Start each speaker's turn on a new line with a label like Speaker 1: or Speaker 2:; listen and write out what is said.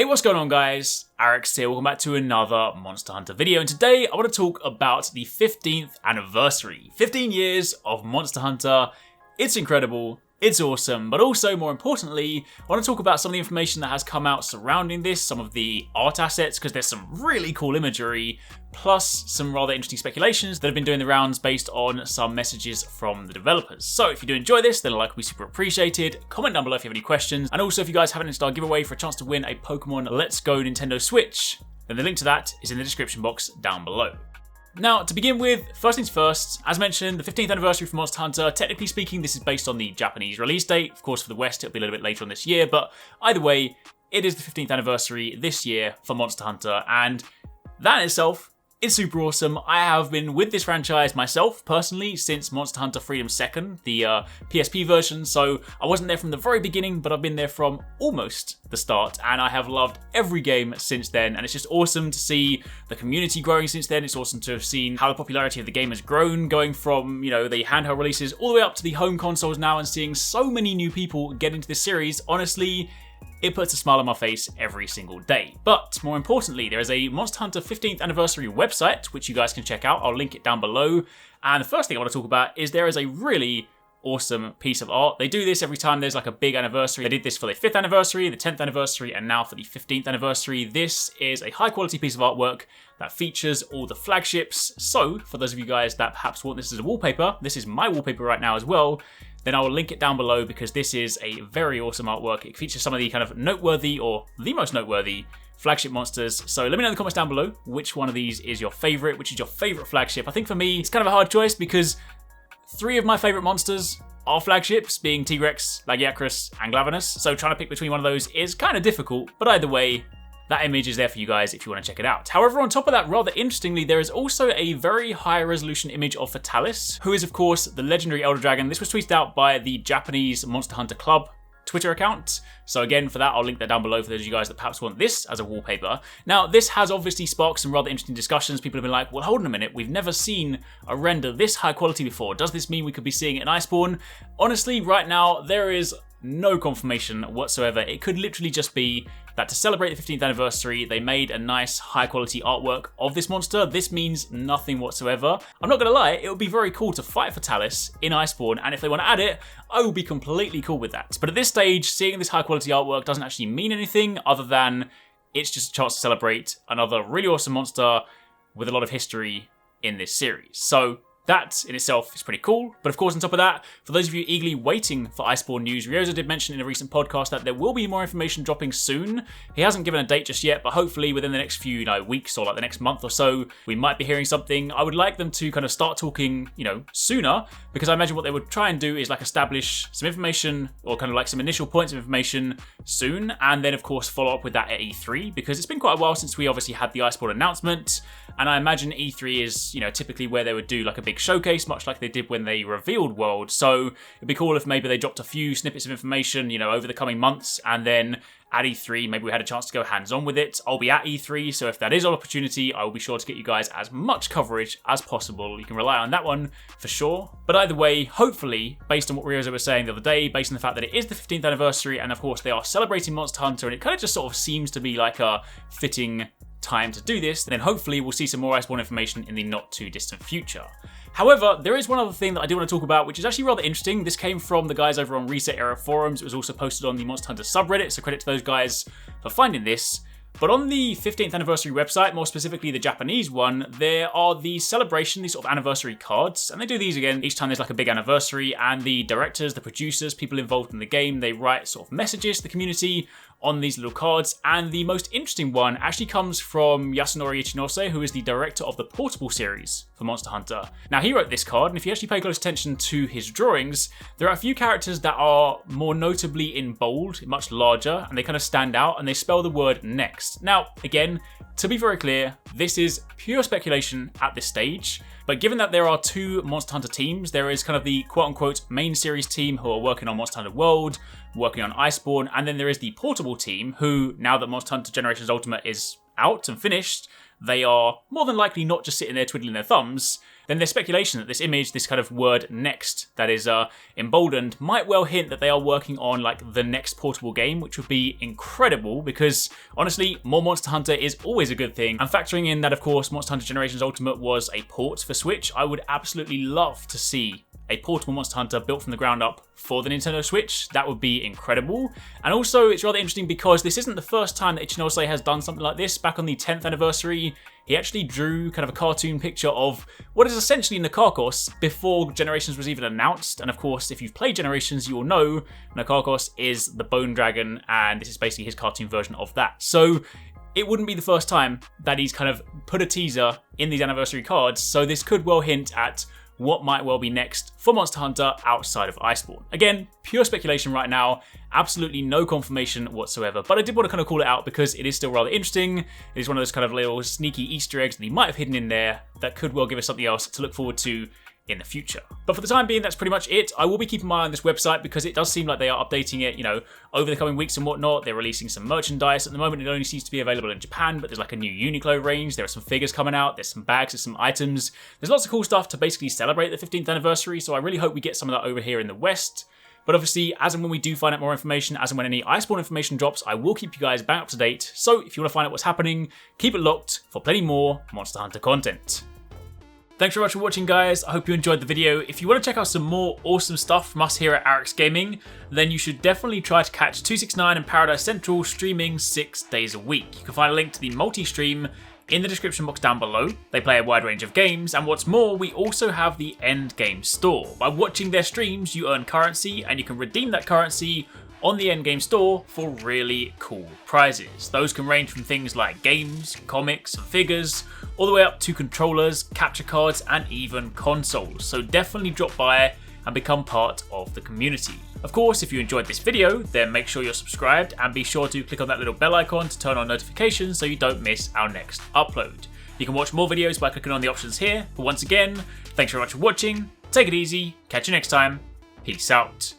Speaker 1: Hey, what's going on guys? Arekkz here, welcome back to another Monster Hunter video, and today I want to talk about the 15th anniversary. 15 years of Monster Hunter. It's incredible, it's awesome, but also more importantly, I want to talk about some of the information that has come out surrounding this, some of the art assets, because there's some really cool imagery, plus some rather interesting speculations that have been doing the rounds based on some messages from the developers. So if you do enjoy this, then a like would be super appreciated. Comment down below if you have any questions, and also if you guys have an installed giveaway for a chance to win a Pokemon Let's Go Nintendo Switch, then the link to that is in the description box down below. Now, to begin with, first things first, as mentioned, the 15th anniversary for Monster Hunter. Technically speaking, this is based on the Japanese release date. Of course, for the West, it'll be a little bit later on this year, but either way, it is the 15th anniversary this year for Monster Hunter, and that in itself is super awesome. I have been with this franchise myself, personally, since Monster Hunter Freedom 2nd, the PSP version, so I wasn't there from the very beginning, but I've been there from almost the start, and I have loved every game since then, and it's just awesome to see the community growing since then. It's awesome to have seen how the popularity of the game has grown, going from, you know, the handheld releases all the way up to the home consoles now, and seeing so many new people get into this series. Honestly, it puts a smile on my face every single day. But more importantly, there is a Monster Hunter 15th anniversary website, which you guys can check out. I'll link it down below. And the first thing I want to talk about is there is a really awesome piece of art. They do this every time there's like a big anniversary. They did this for the 5th anniversary, the 10th anniversary, and now for the 15th anniversary. This is a high quality piece of artwork that features all the flagships. So for those of you guys that perhaps want this as a wallpaper, this is my wallpaper right now as well, then I will link it down below because this is a very awesome artwork. It features some of the kind of noteworthy, or the most noteworthy, flagship monsters. So let me know in the comments down below which one of these is your favorite, which is your favorite flagship. I think for me, it's kind of a hard choice because 3 of my favorite monsters are flagships, being T-Rex, Arekkz, and Glavenus. So trying to pick between one of those is kind of difficult, but either way, that image is there for you guys if you want to check it out. However, on top of that, rather interestingly, there is also a very high resolution image of FATALIS, who is of course the legendary Elder Dragon. This was tweeted out by the Japanese Monster Hunter Club Twitter account. So again, for that, I'll link that down below for those of you guys that perhaps want this as a wallpaper. Now, this has obviously sparked some rather interesting discussions. People have been like, well, hold on a minute, we've never seen a render this high quality before. Does this mean we could be seeing it in Iceborne? Honestly, right now, there is no confirmation whatsoever. It could literally just be that to celebrate the 15th anniversary, they made a nice high quality artwork of this monster. This means nothing whatsoever. I'm not gonna lie, it would be very cool to fight FATALIS in Iceborne, and if they want to add it, I will be completely cool with that. But at this stage, seeing this high quality artwork doesn't actually mean anything other than it's just a chance to celebrate another really awesome monster with a lot of history in this series. So that in itself is pretty cool, but of course on top of that, for those of you eagerly waiting for Iceborne news, Ryozo did mention in a recent podcast that there will be more information dropping soon. He hasn't given a date just yet, but hopefully within the next few weeks or like the next month or so, we might be hearing something. I would like them to kind of start talking, sooner, because I imagine what they would try and do is like establish some information or kind of like some initial points of information soon, and then of course follow up with that at E3, because it's been quite a while since we obviously had the Iceborne announcement, and I imagine E3 is, typically where they would do like a big showcase, much like they did when they revealed World. So it'd be cool if maybe they dropped a few snippets of information, over the coming months, and then at E3, maybe we had a chance to go hands-on with it. I'll be at E3, so if that is an opportunity, I will be sure to get you guys as much coverage as possible. You can rely on that one for sure. But either way, hopefully, based on what Ryozo was saying the other day, based on the fact that it is the 15th anniversary, and of course they are celebrating Monster Hunter, and it kind of just sort of seems to be like a fitting time to do this, then hopefully we'll see some more Iceborne information in the not too distant future. However, there is one other thing that I do want to talk about, which is actually rather interesting. This came from the guys over on Reset Era forums. It was also posted on the Monster Hunter subreddit, so credit to those guys for finding this. But on the 15th anniversary website, more specifically the Japanese one, there are the celebration, these sort of anniversary cards, and they do these again each time there's like a big anniversary, and the directors, the producers, people involved in the game, they write sort of messages to the community on these little cards, and the most interesting one actually comes from Yasunori Ichinose, who is the director of the Portable series for Monster Hunter. Now, he wrote this card, and if you actually pay close attention to his drawings, there are a few characters that are more notably in bold, much larger, and they kind of stand out, and they spell the word next. Now, again, to be very clear, this is pure speculation at this stage, but given that there are 2 Monster Hunter teams, there is kind of the quote-unquote main series team who are working on Monster Hunter World, working on Iceborne, and then there is the Portable team who, now that Monster Hunter Generations Ultimate is out and finished, they are more than likely not just sitting there twiddling their thumbs. then there's speculation that this image, this kind of word next that is emboldened, might well hint that they are working on like the next portable game, which would be incredible because honestly, more Monster Hunter is always a good thing. And factoring in that, of course, Monster Hunter Generations Ultimate was a port for Switch, I would absolutely love to see a portable Monster Hunter built from the ground up for the Nintendo Switch. That would be incredible. And also, it's rather interesting because this isn't the first time that Ichinose has done something like this. Back on the 10th anniversary, he actually drew kind of a cartoon picture of what is essentially NAKARKOS before Generations was even announced. And of course, if you've played Generations, you will know NAKARKOS is the Bone Dragon, and this is basically his cartoon version of that. So it wouldn't be the first time that he's kind of put a teaser in these anniversary cards, so this could well hint at what might well be next for Monster Hunter outside of Iceborne. Again, pure speculation right now, absolutely no confirmation whatsoever, but I did want to kind of call it out because it is still rather interesting. It is one of those kind of little sneaky Easter eggs that he might have hidden in there that could well give us something else to look forward to in the future. But for the time being, that's pretty much it. I will be keeping my eye on this website because it does seem like they are updating it, you know, over the coming weeks and whatnot. They're releasing some merchandise. At the moment, it only seems to be available in Japan, but there's like a new Uniqlo range. There are some figures coming out. There's some bags, there's some items. There's lots of cool stuff to basically celebrate the 15th anniversary, so I really hope we get some of that over here in the West. But obviously, as and when we do find out more information, as and when any Iceborne information drops, I will keep you guys bang up to date. So if you want to find out what's happening, keep it locked for plenty more Monster Hunter content. Thanks very much for watching, guys. I hope you enjoyed the video. If you want to check out some more awesome stuff from us here at Arekkz Gaming, then you should definitely try to catch TwoSixNine and Paradise Central streaming 6 days a week. You can find a link to the multi-stream in the description box down below. They play a wide range of games, and what's more, we also have the Endgame store. By watching their streams, you earn currency, and you can redeem that currency on the Endgame store for really cool prizes. Those can range from things like games, comics, and figures, all the way up to controllers, capture cards, and even consoles. So definitely drop by and become part of the community. Of course, if you enjoyed this video, then make sure you're subscribed and be sure to click on that little bell icon to turn on notifications so you don't miss our next upload. You can watch more videos by clicking on the options here, but once again, thanks very much for watching, take it easy, catch you next time, peace out.